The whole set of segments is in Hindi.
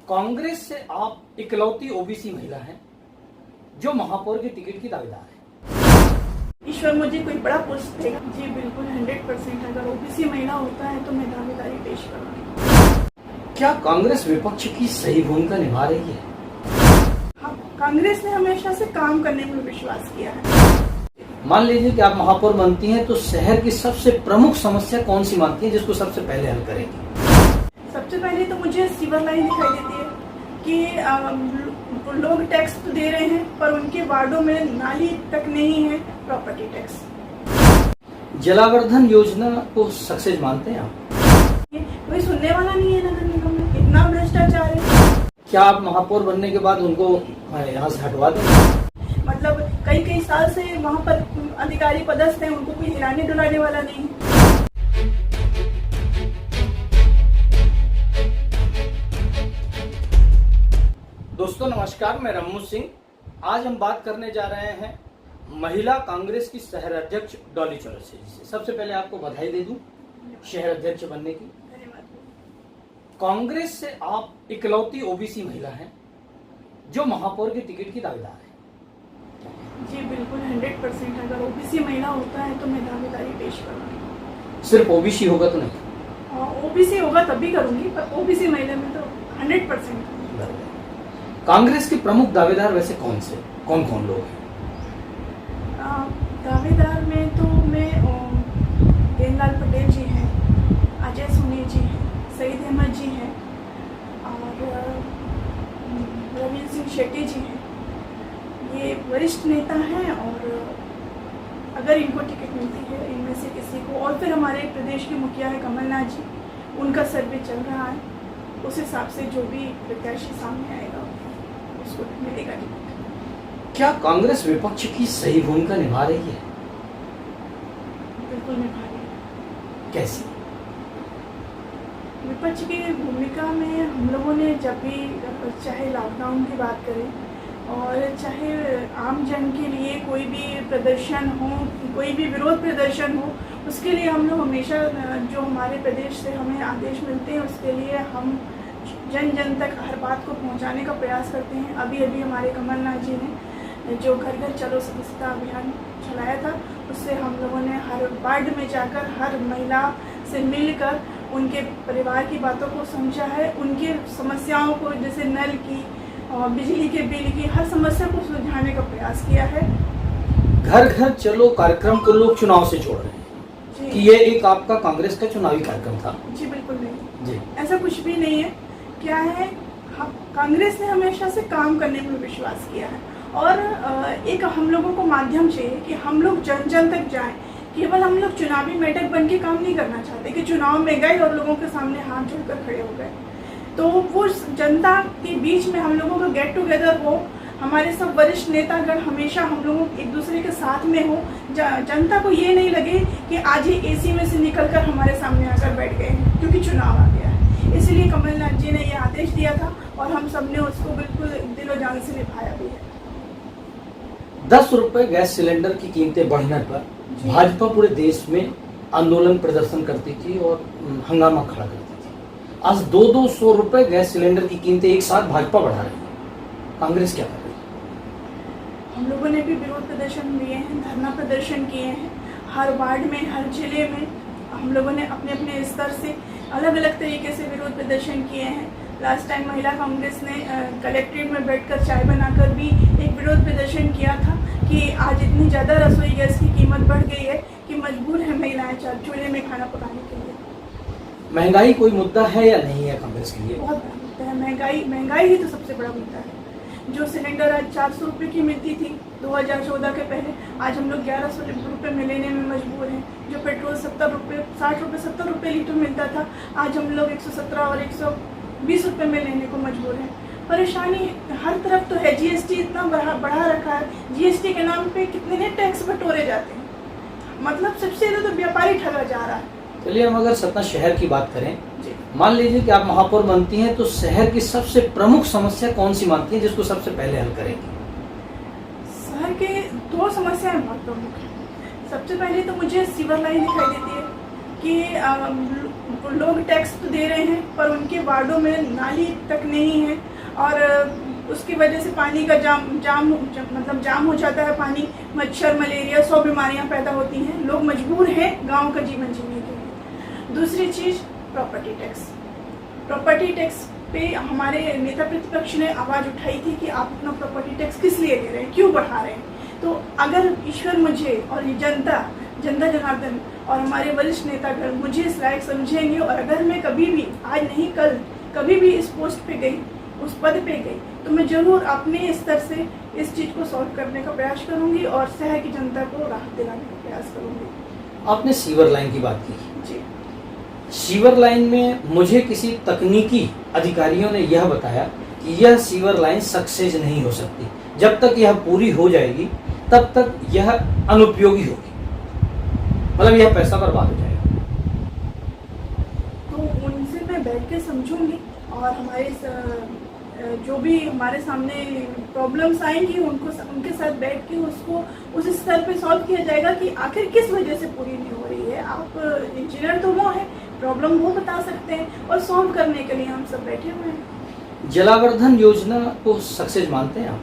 कांग्रेस से आप इकलौती ओबीसी महिला हैं जो महापौर के टिकट की दावेदार है। ईश्वर मुझे कोई बड़ा पोस्ट देगा जी, बिल्कुल 100%। अगर ओबीसी महिला होता है तो मैं दावेदारी पेश करूंगी। क्या कांग्रेस विपक्ष की सही भूमिका निभा रही है? हाँ, कांग्रेस ने हमेशा से काम करने में विश्वास किया है। मान लीजिए कि आप महापौर बनती हैं तो शहर की सबसे प्रमुख समस्या कौन सी मानती है जिसको सबसे पहले हल करेंगी? सबसे पहले तो मुझे सीवर लाइन दिखाई देती है कि लोग टैक्स तो दे रहे हैं पर उनके वार्डों में नाली तक नहीं है प्रॉपर्टी टैक्स। जलावर्धन योजना को सक्सेस मानते हैं आप? कोई सुनने वाला नहीं है नगर निगम में, इतना भ्रष्टाचार है। क्या आप महापौर बनने के बाद उनको यहाँ से हटवा देंगे? मतलब कई साल से वहाँ पर अधिकारी पदस्थ हैं, उनको कोई हिलाने डुलाने वाला नहीं है। दोस्तों नमस्कार, मैं रम्मू सिंह। आज हम बात करने जा रहे हैं महिला कांग्रेस की शहर अध्यक्ष डॉली चौरसिया जी से। सबसे पहले आपको बधाई दे दूं शहर अध्यक्ष बनने की। कांग्रेस से आप इकलौती ओबीसी महिला हैं जो महापौर के टिकट की दावेदार है। जी बिल्कुल 100%। अगर ओबीसी महिला होता है तो मैं दावेदारी पेश करूंगी। सिर्फ ओबीसी होगा तो नहीं? ओबीसी होगा तभी करूंगी, पर ओबीसी महिला में तो 100%। कांग्रेस के प्रमुख दावेदार वैसे कौन कौन लोग हैं? दावेदार में तो मैं दीनदयाल पटेल जी हैं, अजय सोनी जी हैं, सईद अहमद जी हैं और रवींद्र सिंह शेट्टी जी हैं। ये वरिष्ठ नेता हैं और अगर इनको टिकट मिलती है इनमें से किसी को, और फिर हमारे प्रदेश के मुखिया है कमलनाथ जी, उनका सर्वे चल रहा है, उस हिसाब से जो भी प्रत्याशी सामने आएगा उसको मिलेगा टिकट। क्या कांग्रेस विपक्ष की सही भूमिका निभा रही है? बिल्कुल निभा रही है। कैसी? विपक्ष की भूमिका में हम लोगों ने जब भी, चाहे लॉकडाउन की बात करें और चाहे आम जन के लिए कोई भी प्रदर्शन हो, कोई भी विरोध प्रदर्शन हो, उसके लिए हम लोग हमेशा जो हमारे प्रदेश से हमें आदेश मिलते हैं उसके लिए हम जन जन तक हर बात को पहुंचाने का प्रयास करते हैं। अभी हमारे कमलनाथ जी ने जो घर घर चलो सदस्यता अभियान चलाया था, उससे हम लोगों ने हर वार्ड में जाकर हर महिला से मिलकर उनके परिवार की बातों को समझा है, उनकी समस्याओं को, जैसे नल की और बिजली के बिल की, हर समस्या को सुलझाने का प्रयास किया है। घर घर चलो कार्यक्रम को लोग चुनाव से जोड़ रहे हैं कि ये एक आपका कांग्रेस का चुनावी कार्यक्रम था? जी बिल्कुल नहीं जी, ऐसा कुछ भी नहीं है। क्या है, कांग्रेस ने हमेशा से काम करने में विश्वास किया है और एक हम लोगों को माध्यम चाहिए कि हम लोग जन जन तक जाएं। केवल हम लोग चुनावी मेढक बन के काम नहीं करना चाहते कि चुनाव में गए और लोगों के सामने हाथ जोड़कर खड़े हो गए। तो वो जनता के बीच में हम लोगों का गेट टुगेदर हो, हमारे सब वरिष्ठ नेतागण हमेशा हम लोगों एक दूसरे के साथ में हो, जनता को ये नहीं लगे कि आज ही एसी में से निकलकर हमारे सामने आकर बैठ गए हैं क्योंकि चुनाव आ गया है। इसलिए कमलनाथ जी ने ये आदेश दिया था और हम सब ने उसको बिल्कुल दिलो जान से निभाया भी है। 10 रुपए गैस सिलेंडर की कीमतें बढ़ने पर भाजपा पूरे देश में आंदोलन प्रदर्शन करती थी और हंगामा खड़ा करती थी। आज 200 रुपए गैस सिलेंडर की कीमतें एक साथ भाजपा बढ़ा रही है। कांग्रेस क्या कर रही है? हम लोगों ने भी विरोध प्रदर्शन किए हैं, धरना प्रदर्शन किए हैं, हर वार्ड में, हर जिले में हम लोगों ने अपने अपने स्तर से अलग अलग तरीके से विरोध प्रदर्शन किए हैं। लास्ट टाइम महिला कांग्रेस ने कलेक्ट्रेट में बैठकर चाय बनाकर भी एक विरोध प्रदर्शन किया था कि आज इतनी ज़्यादा रसोई गैस की कीमत बढ़ गई है कि मजबूर है महिलाएं चूल्हे में खाना पकाने के लिए। महंगाई कोई मुद्दा है या नहीं है कांग्रेस के लिए? बहुत बड़ा मुद्दा है। महंगाई ही तो सबसे बड़ा मुद्दा है। जो सिलेंडर आज 400 रुपये की मिलती थी 2014 के पहले, आज हम लोग 1100 रुपये में लेने में मजबूर हैं। जो पेट्रोल 60 रुपये 70 रुपये लीटर मिलता था, आज हम लोग 117 और 120 रुपये में लेने को मजबूर हैं। परेशानी हर तरफ तो है। जीएसटी इतना बढ़ा रखा है, जीएसटी के नाम पे कितने टैक्स बटोरे जाते हैं, मतलब सबसे ज़्यादा तो व्यापारी ठगा जा रहा है। चलिए हम अगर सतना शहर की बात करें, मान लीजिए कि आप महापौर बनती हैं तो शहर की सबसे प्रमुख समस्या कौन सी मानती है जिसको सबसे पहले हल करेंगी? शहर के 2 समस्याएं बहुत प्रमुख हैं। सबसे पहले तो मुझे सीवर लाइन दिखाई देती है कि लोग टैक्स तो दे रहे हैं पर उनके वार्डों में नाली तक नहीं है और उसकी वजह से पानी का जाम हो जाता है। पानी, मच्छर, मलेरिया 100 बीमारियां पैदा होती हैं। लोग मजबूर हैं गांव का जीवन जीने के लिए। दूसरी चीज़ प्रॉपर्टी टैक्स। प्रॉपर्टी टैक्स पे हमारे नेता प्रतिपक्ष ने आवाज़ उठाई थी कि आप अपना प्रॉपर्टी टैक्स किस लिए ले रहे हैं, क्यों बढ़ा रहे हैं। तो अगर ईश्वर मुझे और ये जनता जनार्दन और हमारे वरिष्ठ नेतागण मुझे इस लायक समझेंगे और अगर मैं कभी भी, आज नहीं कल, कभी भी इस पोस्ट पे गई, उस पद पे गई, तो मैं जरूर अपने स्तर से इस चीज़ को सॉल्व करने का प्रयास करूंगी और शहर की जनता को राहत दिलाने का प्रयास करूंगी। आपने सीवर लाइन की बात की जी। सीवर लाइन में मुझे किसी तकनीकी अधिकारियों ने यह बताया कि यह सीवर लाइन सक्सेस नहीं हो सकती। जब तक यह पूरी हो जाएगी तब तक यह अनुपयोगी होगी, मतलब यह पैसा बर्बाद हो जाएगा। तो उनसे मैं बैठ के समझूंगी और हमारे जो भी हमारे सामने प्रॉब्लम्स आएंगी उनके साथ बैठ के उसको उस स्तर पे सॉल्व किया जाएगा कि आखिर किस वजह से पूरी नहीं हो रही है। आप इंजीनियर तो वो है, प्रॉब्लम वो बता सकते हैं और सॉल्व करने के लिए हम सब बैठे हुए हैं। जलावर्धन योजना को सक्सेस मानते हैं आप?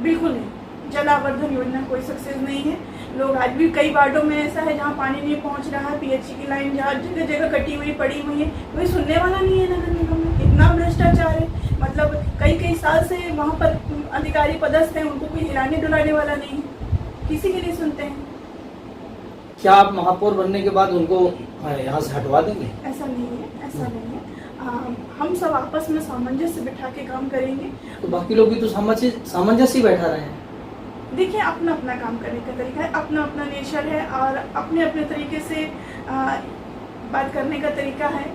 बिल्कुल नहीं, जलावर्धन योजना कोई सक्सेस नहीं है। लोग आज भी कई वार्डों में ऐसा है जहाँ पानी नहीं पहुँच रहा है, पीएचई की लाइन जहाँ जगह जगह कटी हुई पड़ी हुई है, कोई सुनने वाला नहीं है नगर निगम में। इतना भ्रष्टाचार है, मतलब कई साल से वहाँ पर अधिकारी पदस्थ हैं, उनको कोई हिलाने डुलाने वाला नहीं है, किसी के नहीं सुनते हैं। क्या आप महापौर बनने के बाद उनको यहाँ से हटवा देंगे? ऐसा नहीं है, ऐसा नहीं है। हम सब आपस में सामंजस्य बिठा के काम करेंगे। तो बाकी लोग भी तो सामंजस्य ही बैठा रहे हैं। देखिए, अपना अपना काम करने का तरीका है, अपना अपना नेचर है और अपने अपने तरीके से बात करने का तरीका है।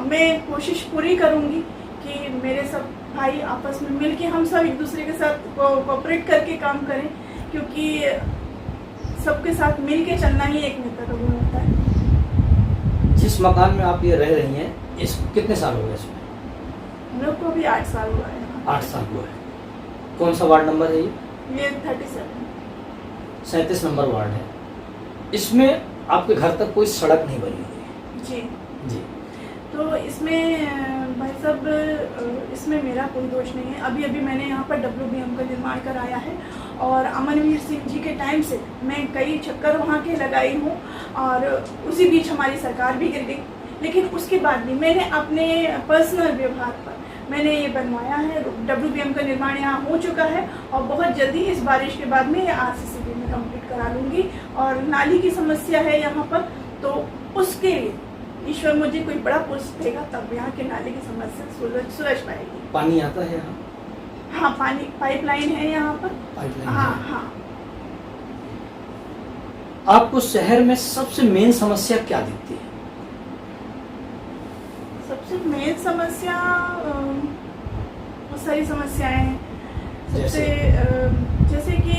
मैं कोशिश पूरी करूंगी कि मेरे सब भाई आपस में मिल के हम सब एक दूसरे के साथ कोऑपरेट करके काम करें, क्योंकि सबके साथ मिल के चलना ही एक नेता का गुण होता है। जिस मकान में आप ये रह रही हैं, इस कितने साल हो गए इसमें? हम लोग को भी 8 साल हुआ है। 8 साल हुआ है। कौन सा वार्ड नंबर है ये? 37 नंबर वार्ड है। इसमें आपके घर तक कोई सड़क नहीं बनी हुई है? जी जी। तो इसमें भाई साहब, इसमें मेरा कोई दोष नहीं है। अभी मैंने यहाँ पर WBM का निर्माण कराया है और अमनवीर सिंह जी के टाइम से मैं कई चक्कर वहाँ के लगाई हूँ और उसी बीच हमारी सरकार भी गिर गई, लेकिन उसके बाद भी मैंने अपने पर्सनल व्यवहार पर मैंने ये बनवाया है। WBM का निर्माण यहाँ हो चुका है और बहुत जल्दी इस बारिश के बाद में ये RCCB में कंप्लीट करा लूँगी। और नाली की समस्या है यहाँ पर, तो उसके लिए ईश्वर मुझे कोई बड़ा पोस्ट देगा तब यहाँ के नाले की समस्या सुलझ पाएगी। पानी आता है यहाँ? हाँ, पानी पाइपलाइन है यहाँ पर। पाइपलाइन? हाँ। आपको शहर में सबसे मेन समस्या क्या दिखती है? सबसे मेन समस्या बहुत सारी समस्याएं हैं। सबसे जैसे कि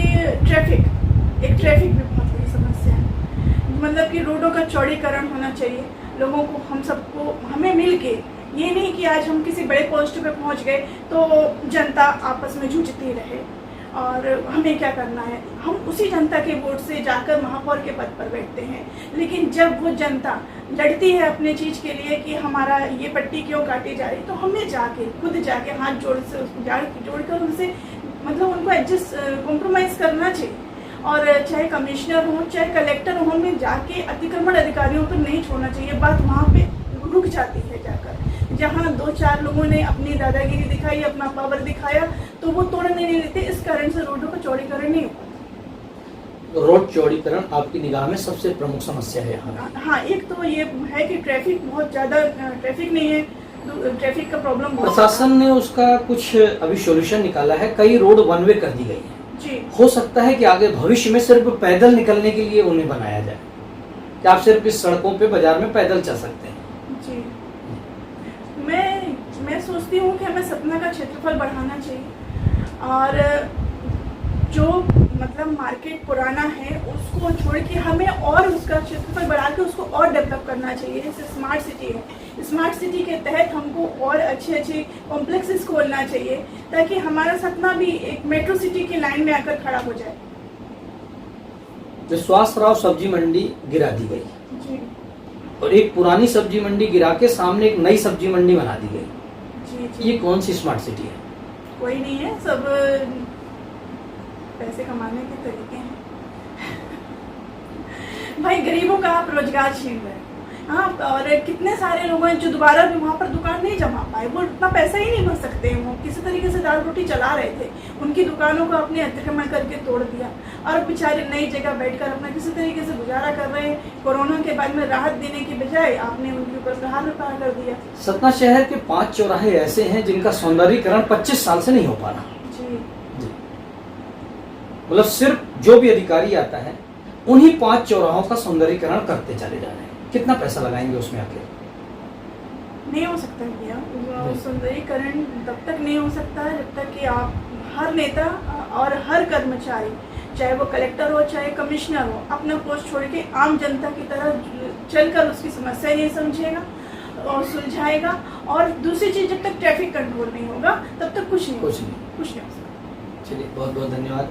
ट्रैफिक भी बहुत बड़ी समस्या है। मतलब कि रोडों का चौड़ीकरण होना चाहिए। लोगों को, हम सबको, हमें मिल के, ये नहीं कि आज हम किसी बड़े पोस्ट पे पहुंच गए तो जनता आपस में जूझती रहे और हमें क्या करना है। हम उसी जनता के वोट से जाकर महापौर के पद पर बैठते हैं, लेकिन जब वो जनता लड़ती है अपने चीज़ के लिए कि हमारा ये पट्टी क्यों काटी जा रही, तो हमें खुद जाके हाथ जोड़कर उनसे, मतलब उनको एडजस्ट, कॉम्प्रोमाइज़ करना चाहिए। और चाहे कमिश्नर हो चाहे कलेक्टर हो, हमें जाके अतिक्रमण अधिकारियों को नहीं छोड़ना चाहिए। बात वहाँ पे रुक जाती है जाकर, जहाँ 2-4 लोगों ने अपनी दादागिरी दिखाई, अपना पावर दिखाया, तो वो तोड़ने नहीं देते। इस कारण से रोडों का चौड़ीकरण नहीं होता। रोड चौड़ीकरण आपकी निगाह में सबसे प्रमुख समस्या है यहाँ? हाँ, एक तो ये है कि ट्रैफिक बहुत ज़्यादा ट्रैफिक नहीं है, ट्रैफिक का प्रॉब्लम। प्रशासन ने उसका कुछ अभी सॉल्यूशन निकाला है, कई रोड वन वे कर दी गई है। जी। हो सकता है कि आगे भविष्य में सिर्फ पैदल निकलने के लिए उन्हें बनाया जाए, कि आप सिर्फ इस सड़कों पे बाजार में पैदल चल सकते हैं। जी, मैं सोचती हूँ कि हमें सतना का क्षेत्रफल बढ़ाना चाहिए और जो मतलब मार्केट पुराना है उसको छोड़ के हमें और उसका क्षेत्रफल बढ़ा के उसको और डेवलप करना चाहिए। जैसे स्मार्ट सिटी है, स्मार्ट सिटी के तहत हमको और अच्छे कॉम्प्लेक्सेस खोलना चाहिए ताकि हमारा सतना भी एक मेट्रो सिटी की लाइन में आकर खड़ा हो जाए। विश्वास राव सब्जी मंडी गिरा दी गई, जी। और एक पुरानी सब्जी मंडी गिरा के सामने एक नई सब्जी मंडी बना दी गई। जी जी। ये कौन सी स्मार्ट सिटी है? कोई नहीं है, सब पैसे कमाने के तरीके हैं। भाई गरीबों का आप रोजगार छीन रहे हो। हाँ, और कितने सारे लोग हैं जो दोबारा भी वहाँ पर दुकान नहीं जमा पाए, वो उतना पैसा ही नहीं भर सकते हैं, वो किसी तरीके से दाल रोटी चला रहे थे, उनकी दुकानों को आपने अतिक्रमण करके तोड़ दिया और बेचारे नई जगह बैठकर अपना किसी तरीके से गुजारा कर रहे हैं। कोरोना के बाद में राहत देने की बजाय आपने उनके ऊपर प्रहार कर दिया। सतना शहर के 5 चौराहे ऐसे हैं जिनका सौंदर्यीकरण 25 साल से नहीं हो पा रहा। जी। मतलब सिर्फ जो भी अधिकारी आता है उन्हीं 5 चौराहों का सौंदर्यीकरण करते चले जा रहे हैं। कितना पैसा लगाएंगे उसमें आके? नहीं हो सकता भैया, सौंदर्यीकरण तब तक नहीं हो सकता जब तक कि आप हर नेता और हर कर्मचारी, चाहे वो कलेक्टर हो चाहे कमिश्नर हो, अपना पोस्ट छोड़ के आम जनता की तरह चलकर उसकी समस्या नहीं समझेगा और सुलझाएगा। और दूसरी चीज, जब तक ट्रैफिक कंट्रोल नहीं होगा तब तक कुछ नहीं हो सकता। चलिए, बहुत बहुत धन्यवाद।